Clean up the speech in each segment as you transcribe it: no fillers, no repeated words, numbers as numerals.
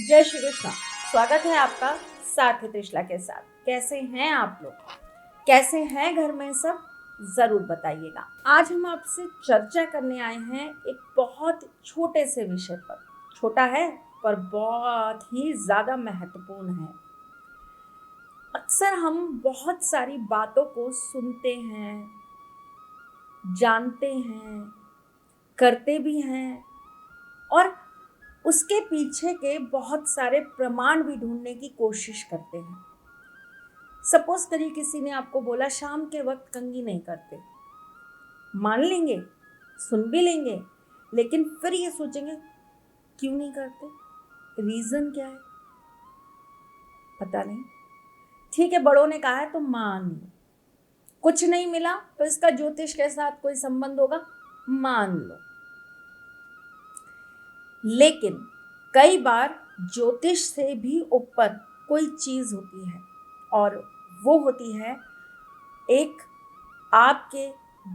जय श्री कृष्णा। स्वागत है आपका सार्थी त्रिशला के साथ। कैसे हैं आप लोग? कैसे हैं घर में सब? जरूर बताइएगा। आज हम आपसे चर्चा करने आए हैं एक बहुत छोटे से विषय पर। छोटा है पर बहुत ही ज्यादा महत्वपूर्ण है। अक्सर हम बहुत सारी बातों को सुनते हैं, जानते हैं, करते भी हैं और उसके पीछे के बहुत सारे प्रमाण भी ढूंढने की कोशिश करते हैं। सपोज करिए किसी ने आपको बोला शाम के वक्त कंघी नहीं करते, मान लेंगे, सुन भी लेंगे, लेकिन फिर ये सोचेंगे क्यों नहीं करते, रीजन क्या है, पता नहीं। ठीक है, बड़ों ने कहा है तो मान लो। कुछ नहीं मिला तो इसका ज्योतिष के साथ कोई संबंध होगा, मान लो। लेकिन कई बार ज्योतिष से भी ऊपर कोई चीज होती है और वो होती है एक आपके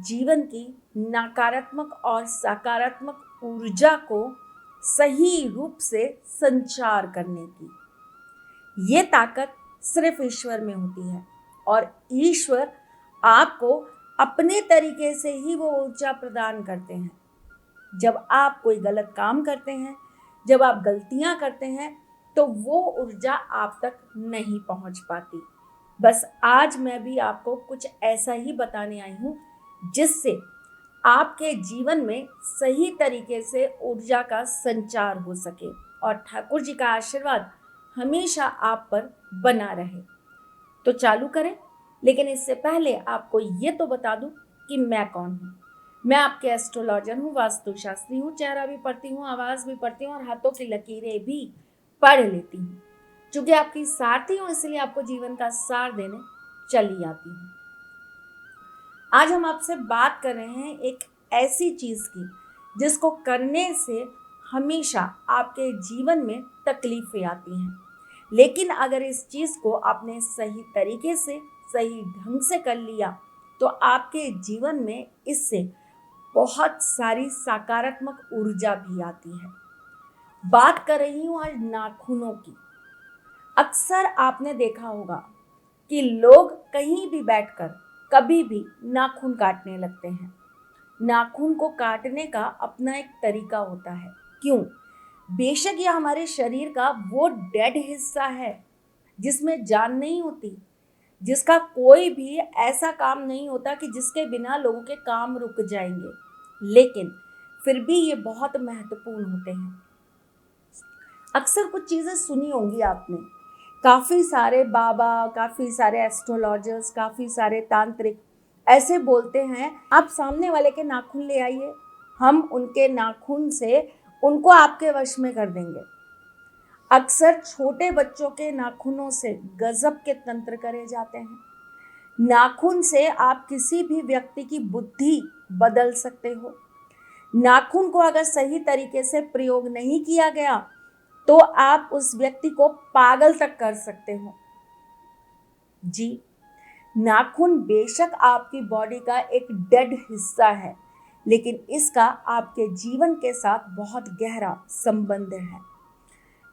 जीवन की नकारात्मक और सकारात्मक ऊर्जा को सही रूप से संचार करने की। ये ताकत सिर्फ ईश्वर में होती है और ईश्वर आपको अपने तरीके से ही वो ऊर्जा प्रदान करते हैं। जब आप कोई गलत काम करते हैं, जब आप गलतियां करते हैं, तो वो ऊर्जा आप तक नहीं पहुंच पाती। बस आज मैं भी आपको कुछ ऐसा ही बताने आई हूं जिससे आपके जीवन में सही तरीके से ऊर्जा का संचार हो सके और ठाकुर जी का आशीर्वाद हमेशा आप पर बना रहे। तो चालू करें, लेकिन इससे पहले आपको ये तो बता दूं कि मैं कौन हूँ। मैं आपके एस्ट्रोलॉजर हूँ, वास्तुशास्त्री हूँ, चेहरा भी पढ़ती हूँ, आवाज भी पढ़ती हूँ और हाथों की लकीरें भी पढ़ लेती हूँ। चूंकि आपकी सारथी हूँ इसलिए आपको जीवन का सार देने चली आती हूँ। आज हम आपसे बात कर रहे हैं एक ऐसी चीज की जिसको करने से हमेशा आपके जीवन में तकलीफें आती हैं, लेकिन अगर इस चीज को आपने सही तरीके से, सही ढंग से कर लिया तो आपके जीवन में इससे बहुत सारी सकारात्मक ऊर्जा भी आती है। बात कर रही हूं आज नाखूनों की। अक्सर आपने देखा होगा कि लोग कहीं भी बैठकर कभी भी नाखून काटने लगते हैं। नाखून को काटने का अपना एक तरीका होता है। क्यों? बेशक यह हमारे शरीर का वो डेड हिस्सा है जिसमें जान नहीं होती, जिसका कोई भी ऐसा काम नहीं होता कि जिसके बिना लोगों के काम रुक जाएंगे, लेकिन फिर भी ये बहुत महत्वपूर्ण होते हैं। अक्सर कुछ चीज़ें सुनी होंगी आपने, काफ़ी सारे बाबा, काफ़ी सारे एस्ट्रोलॉजर्स, काफ़ी सारे तांत्रिक ऐसे बोलते हैं आप सामने वाले के नाखून ले आइए, हम उनके नाखून से उनको आपके वश में कर देंगे। अक्सर छोटे बच्चों के नाखूनों से गजब के तंत्र करे जाते हैं। नाखून से आप किसी भी व्यक्ति की बुद्धि बदल सकते हो। नाखून को अगर सही तरीके से प्रयोग नहीं किया गया तो आप उस व्यक्ति को पागल तक कर सकते हो। जी, नाखून बेशक आपकी बॉडी का एक डेड हिस्सा है, लेकिन इसका आपके जीवन के साथ बहुत गहरा संबंध है।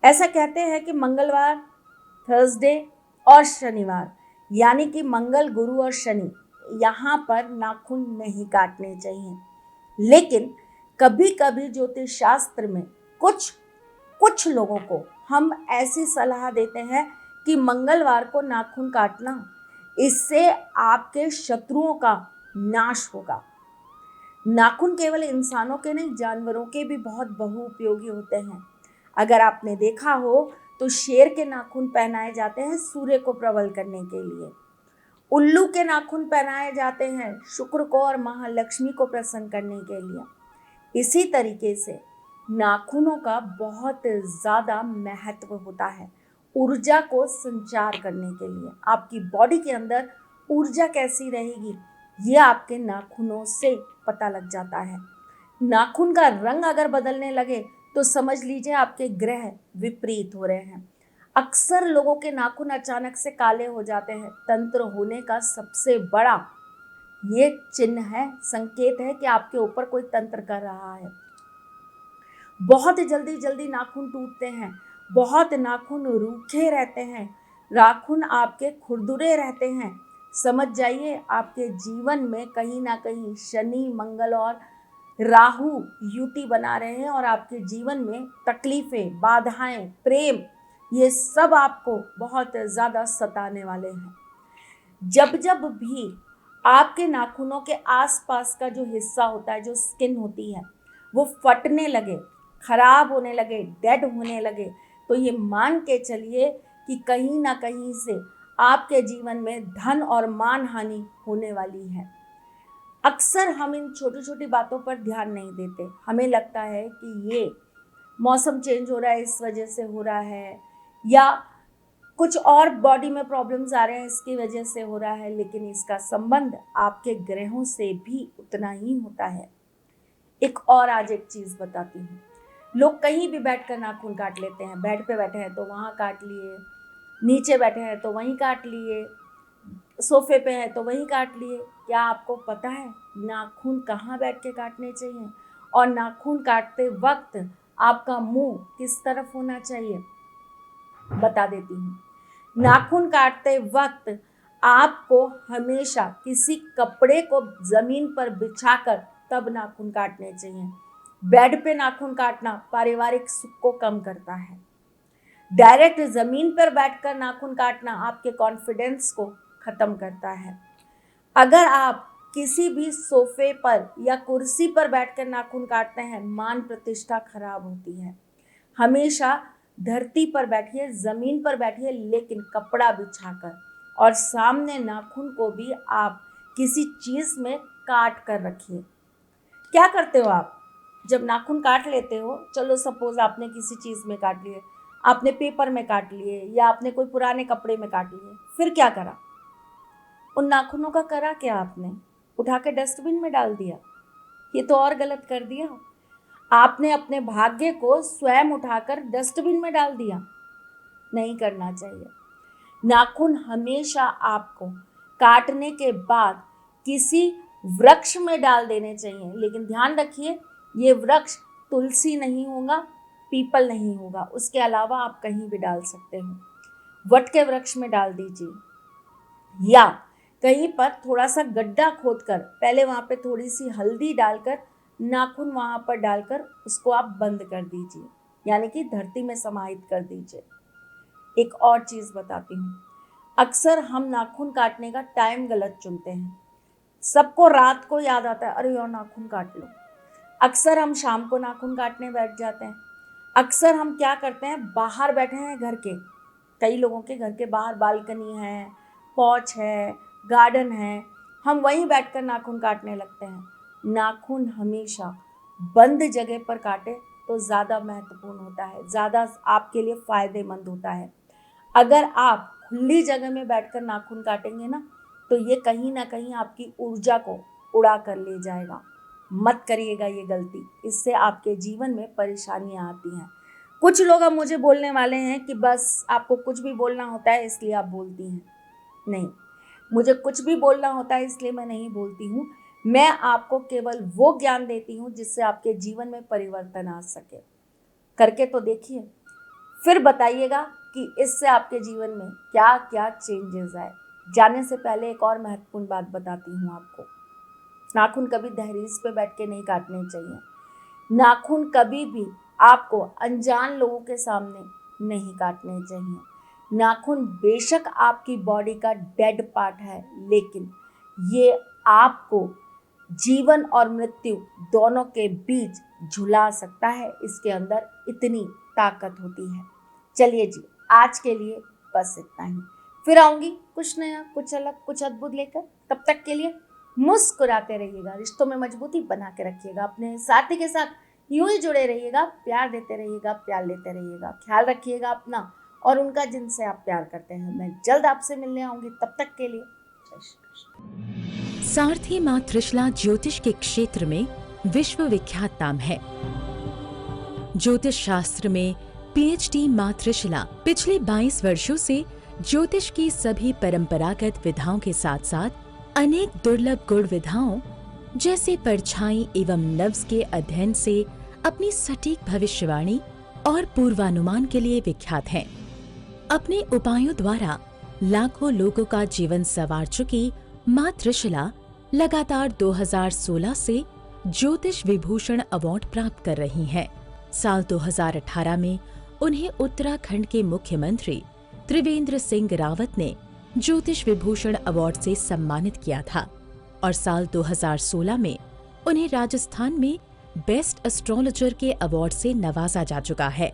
ऐसा कहते हैं कि मंगलवार, थर्सडे और शनिवार, यानी कि मंगल, गुरु और शनि, यहाँ पर नाखून नहीं काटने चाहिए। लेकिन कभी कभी ज्योतिष शास्त्र में कुछ लोगों को हम ऐसी सलाह देते हैं कि मंगलवार को नाखून काटना, इससे आपके शत्रुओं का नाश होगा। नाखून केवल इंसानों के नहीं, जानवरों के भी बहुत बहुउपयोगी होते हैं। अगर आपने देखा हो तो शेर के नाखून पहनाए जाते हैं सूर्य को प्रबल करने के लिए। उल्लू के नाखून पहनाए जाते हैं शुक्र को और महालक्ष्मी को प्रसन्न करने के लिए। इसी तरीके से नाखूनों का बहुत ज़्यादा महत्व होता है ऊर्जा को संचार करने के लिए। आपकी बॉडी के अंदर ऊर्जा कैसी रहेगी ये आपके नाखूनों से पता लग जाता है। नाखून का रंग अगर बदलने लगे तो समझ लीजिए आपके ग्रह विपरीत हो रहे हैं। अक्सर लोगों के नाखून अचानक से काले हो जाते हैं। तंत्र होने का सबसे बड़ा ये चिन्ह है, संकेत है कि आपके ऊपर कोई तंत्र कर रहा है। बहुत जल्दी नाखून टूटते हैं, बहुत नाखून रूखे रहते हैं, नाखून आपके खुरदुरे रहते हैं, समझ जाइए आपके जीवन में कहीं ना कहीं शनि, मंगल और राहु युति बना रहे हैं और आपके जीवन में तकलीफें, बाधाएं, प्रेम, ये सब आपको बहुत ज़्यादा सताने वाले हैं। जब जब भी आपके नाखूनों के आसपास का जो हिस्सा होता है, जो स्किन होती है, वो फटने लगे, खराब होने लगे, डेड होने लगे, तो ये मान के चलिए कि कहीं ना कहीं से आपके जीवन में धन और मान हानि होने वाली है। अक्सर हम इन छोटी छोटी बातों पर ध्यान नहीं देते। हमें लगता है कि ये मौसम चेंज हो रहा है, इस वजह से हो रहा है, या कुछ और बॉडी में प्रॉब्लम्स आ रहे हैं इसकी वजह से हो रहा है, लेकिन इसका संबंध आपके ग्रहों से भी उतना ही होता है। एक और आज एक चीज़ बताती हूँ। लोग कहीं भी बैठकर नाखून काट लेते हैं। बेड पे बैठे हैं तो वहाँ काट लिए, नीचे बैठे हैं तो वहीं काट लिए, सोफे पे हैं तो वहीं काट लिए। क्या आपको पता है नाखून कहाँ बैठ के काटने चाहिए, और नाखून काटते वक्त आपका मुंह किस तरफ होना चाहिए? बता देती हूँ। नाखून काटते वक्त आपको हमेशा किसी कपड़े को जमीन पर बिछाकर तब नाखून काटने चाहिए। बेड पे नाखून काटना पारिवारिक सुख को कम करता है। डायरेक्ट जमीन पर बैठकर नाखून काटना आपके कॉन्फिडेंस को खत्म करता है। अगर आप किसी भी सोफे पर या कुर्सी पर बैठकर नाखून काटते हैं, मान प्रतिष्ठा खराब होती है। हमेशा धरती पर बैठिए, जमीन पर बैठिए, लेकिन कपड़ा बिछाकर, और सामने नाखून को भी आप किसी चीज में काट कर रखिए। क्या करते हो आप जब नाखून काट लेते हो? चलो सपोज आपने किसी चीज में काट लिए, आपने पेपर में काट लिए, या आपने कोई पुराने कपड़े में काट लिए, फिर क्या करा? उन नाखूनों का करा क्या आपने? उठा के डस्टबिन में डाल दिया? ये तो और गलत कर दिया। आपने अपने भाग्य को स्वयं उठाकर डस्टबिन में डाल दिया। नहीं करना चाहिए। नाखून हमेशा आपको काटने के बाद किसी वृक्ष में डाल देने चाहिए, लेकिन ध्यान रखिए ये वृक्ष तुलसी नहीं होगा, पीपल नहीं होगा, उसके अलावा आप कहीं भी डाल सकते हो। वट के वृक्ष में डाल दीजिए, या कहीं पर थोड़ा सा गड्ढा खोदकर पहले वहाँ पे थोड़ी सी हल्दी डालकर नाखून वहाँ पर डालकर उसको आप बंद कर दीजिए, यानी कि धरती में समाहित कर दीजिए। एक और चीज़ बताती हूँ। अक्सर हम नाखून काटने का टाइम गलत चुनते हैं। सबको रात को याद आता है, अरे यार नाखून काट लो। अक्सर हम शाम को नाखून काटने बैठ जाते हैं। अक्सर हम क्या करते हैं, बाहर बैठे हैं घर के, कई लोगों के घर के बाहर बालकनी है, पॉच है, गार्डन है, हम वहीं बैठकर नाखून काटने लगते हैं। नाखून हमेशा बंद जगह पर काटे तो ज़्यादा महत्वपूर्ण होता है, ज़्यादा आपके लिए फ़ायदेमंद होता है। अगर आप खुली जगह में बैठकर नाखून काटेंगे ना, तो ये कहीं ना कहीं आपकी ऊर्जा को उड़ा कर ले जाएगा। मत करिएगा ये गलती, इससे आपके जीवन में परेशानियां आती हैं। कुछ लोग अब मुझे बोलने वाले हैं कि बस आपको कुछ भी बोलना होता है इसलिए आप बोलती हैं। नहीं, मुझे कुछ भी बोलना होता है इसलिए मैं नहीं बोलती हूँ। मैं आपको केवल वो ज्ञान देती हूँ जिससे आपके जीवन में परिवर्तन आ सके। करके तो देखिए, फिर बताइएगा कि इससे आपके जीवन में क्या क्या चेंजेस आए। जाने से पहले एक और महत्वपूर्ण बात बताती हूँ आपको। नाखून कभी दहलीज पे बैठ के नहीं काटने चाहिए। नाखून कभी भी आपको अनजान लोगों के सामने नहीं काटने चाहिए। नाखून बेशक आपकी बॉडी का डेड पार्ट है, लेकिन ये आपको जीवन और मृत्यु दोनों के बीच झुला सकता है। इसके अंदर इतनी ताकत होती है। चलिए जी, आज के लिए बस इतना ही। फिर आऊँगी कुछ नया, कुछ अलग, कुछ अद्भुत लेकर। तब तक के लिए मुस्कुराते रहिएगा, रिश्तों में मजबूती बना के रखिएगा, अपने साथी के साथ यूं ही जुड़े रहिएगा, प्यार देते रहिएगा, प्यार लेते रहिएगा। ख्याल रखिएगा अपना और उनका जिनसे आप प्यार करते हैं। मैं जल्द आपसे मिलने आऊँगी, तब तक के लिए जय श्री कृष्ण। सारथी मां त्रिशला ज्योतिष के क्षेत्र में विश्व विख्यात नाम है। ज्योतिष शास्त्र में पीएचडी मां त्रिशला पिछले 22 वर्षों से ज्योतिष की सभी परंपरागत विधाओं के साथ साथ अनेक दुर्लभ गुण विधाओं जैसे परछाई एवं नव्स के अध्ययन से अपनी सटीक भविष्यवाणी और पूर्वानुमान के लिए विख्यात हैं। अपने उपायों द्वारा लाखों लोगों का जीवन संवार चुकी मां त्रिशला लगातार 2016 से ज्योतिष विभूषण अवार्ड प्राप्त कर रही हैं। साल 2018 में उन्हें उत्तराखंड के मुख्यमंत्री त्रिवेंद्र सिंह रावत ने ज्योतिष विभूषण अवार्ड से सम्मानित किया था और साल 2016 में उन्हें राजस्थान में बेस्ट एस्ट्रोलॉजर के अवार्ड से नवाजा जा चुका है।